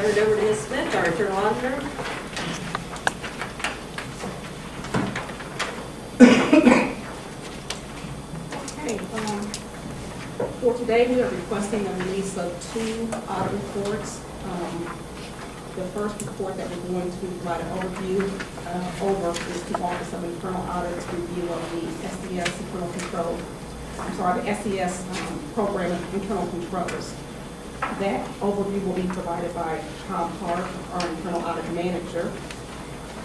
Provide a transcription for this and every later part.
turn it over to Ms. Smith, our internal auditor. Okay, for today we are requesting the release of 2 audit reports. The first report that we're going to provide an overview over is the Office of Internal Audit's review of the SES internal control. I'm sorry, the SES program of internal controls. That overview will be provided by Tom Clark, our internal audit manager.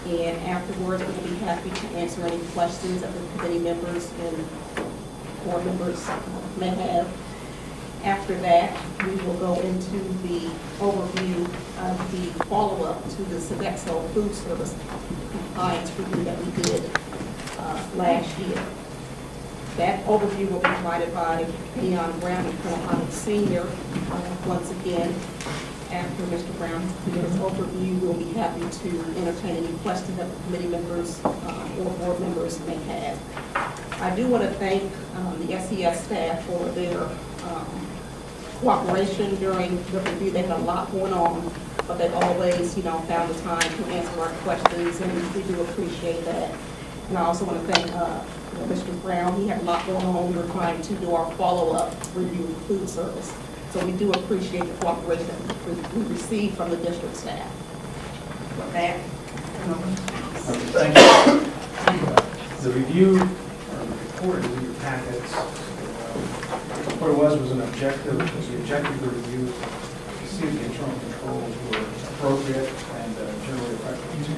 And afterwards, we'll be happy to answer any questions that the committee members and board members may have. After that, we will go into the overview of the follow-up to the Sodexo food service compliance review that we did last year. That overview will be provided by Leon Brown, Internal Audit Senior. Once again, after Mr. Brown gives his overview, we'll be happy to entertain any questions that the committee members or board members may have. I do want to thank the SES staff for their cooperation during the review. They had a lot going on, but they've always, found the time to answer our questions, and we do appreciate that. And I also want to thank Mr. Brown. He had a lot going on. We were trying to do our follow-up review of food service. So we do appreciate the cooperation that we received from the district staff. With that, thank you. The review report is in your packets. What it was an objective. The objective of the review was to see if the internal controls were appropriate and generally effective to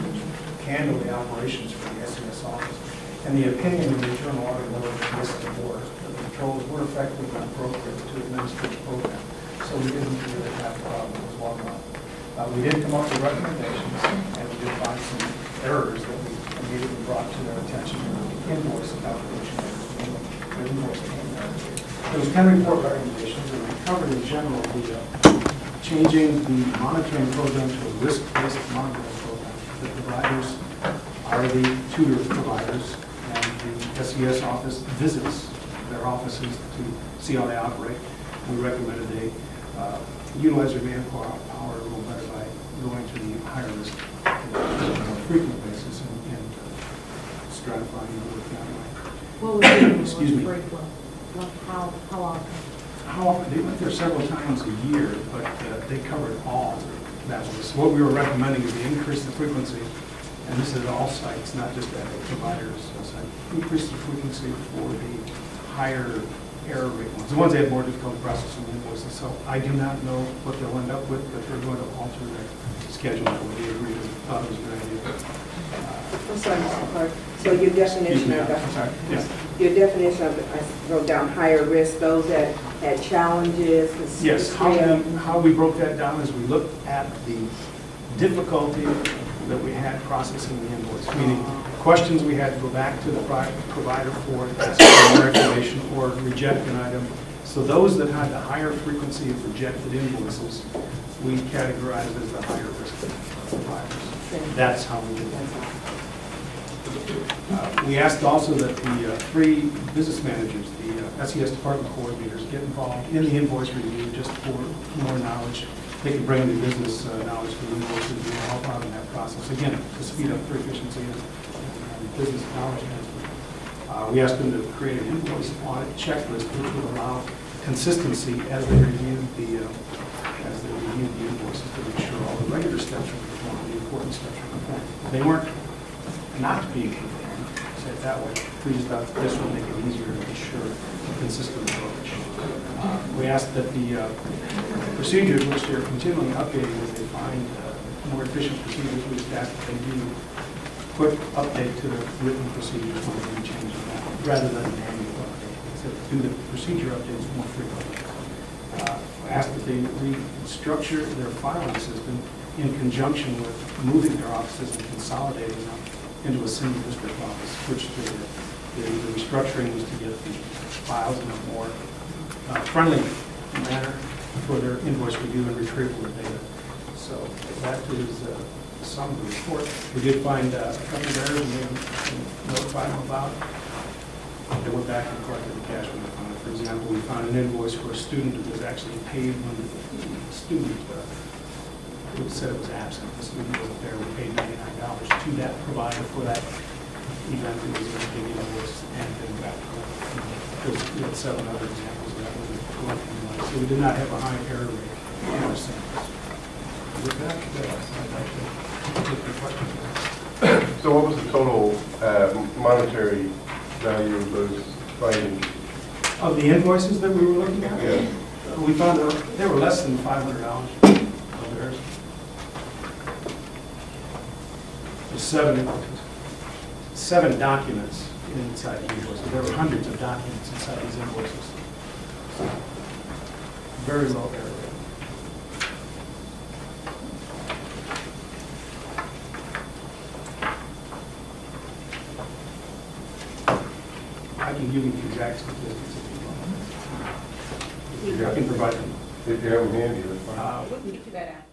handle the operations for the SES office. And the opinion of the internal audit board was the board that the controls were effective and appropriate to administer the program. So we didn't really have a problem. It was well done. We did come up with recommendations, and we did find some errors that we immediately brought to their attention in the invoice calculation errors. There was 10 report recommendations, and we covered in general the changing the monitoring program to a risk-based monitoring program. The providers are the tutor providers, and the SES office visits their offices to see how they operate. We recommended they utilize their manpower a little better by going to the higher risk on a more frequent basis and stratifying the work that way. what was the Excuse me. How often? How often? They went there several times a year, but they covered all that list. What we were recommending is to increase the frequency, and this is at all sites, not just at the providers' site. Increase the frequency for the higher error rate ones, the ones that have more difficulty processing invoices. So I do not know what they'll end up with, but they're going to alter their schedule. We agreed and thought it was a good idea. I'm sorry, Mr. Clark. So your definition of your definition of, I wrote down higher risk, those that had challenges. Yes. How we broke that down is we looked at the difficulty that we had processing the invoice, meaning questions we had to go back to the provider for, ask for more information, or reject an item. So those that had the higher frequency of rejected invoices, we categorized as the higher risk providers. That's how we did that. We asked also that the 3 business managers, the SES department coordinators, get involved in the invoice review just for more knowledge. They can bring the business knowledge to the invoices and help out in that process. Again, to speed up their efficiency and business knowledge management. We asked them to create an invoice audit checklist which would allow consistency as they reviewed the invoices to make sure all the regular steps were performed, the important steps were performed. They weren't not being performed, say it that way. We just thought this would make it easier to ensure a consistent approach. We asked that the procedures, which they're continually updating as they find more efficient procedures, we just asked that they do quick update to the written procedures when they do changes rather than manual update. So do the procedure updates more frequently. We asked that they restructure their filing system in conjunction with moving their offices and consolidating them into a single district office, which the restructuring was to get the files in a more friendly manner for their invoice review and retrieval of data. So that is some of the report. We did find a couple of errors and we notified them about. They went back and collected the cash when they found it. For example, we found an invoice for a student who was actually paid when the student it said it was absent, the student wasn't there, we paid $99 to that provider for that event. It was a big invoice, and then got, we had 7 other examples of that wasn't collecting money. So we did not have a high error rate in our samples. With that, I'd like to take the questions. So what was the total monetary value of those findings? Of the invoices that we were looking at? Yeah. We found that they were less than $500 of theirs. There's 7 documents inside the invoices. There were hundreds of documents inside these invoices. Very low error rate. I can give you the exact statistics if you want. I can provide them. If you have them handy, that's fine. We can do that after.